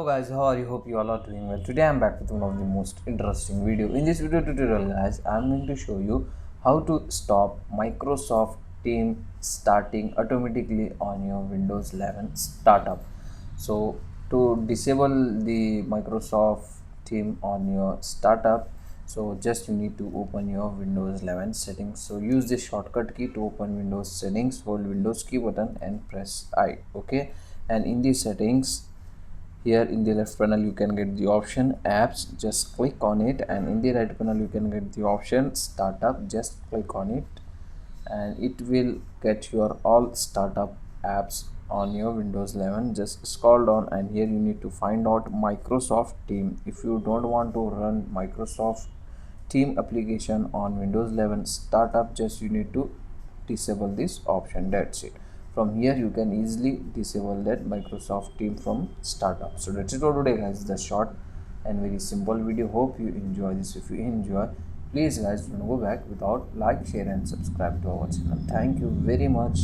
Hello guys, how are you? Hope you all are doing well. Today I'm back with one of the most interesting video. In this video tutorial guys, I'm going to show you how to stop Microsoft Teams starting automatically on your Windows 11 startup. So to disable the Microsoft Teams on your startup, so just you need to open your Windows 11 settings. So use the shortcut key to open Windows settings, hold Windows key button and press I. Okay, and in the settings, here in the left panel you can get the option apps, just click on it, and in the right panel you can get the option startup, just click on it, and it will get your all startup apps on your Windows 11. Just scroll down and here you need to find out Microsoft Team. If you don't want to run Microsoft Team application on Windows 11 startup, just you need to disable this option. That's it. From here you can easily disable that Microsoft Team from startup. So that's it for today guys, the short and very simple video. Hope you enjoy this. If you enjoy, please guys don't go back without like, share and subscribe to our channel. Thank you very much.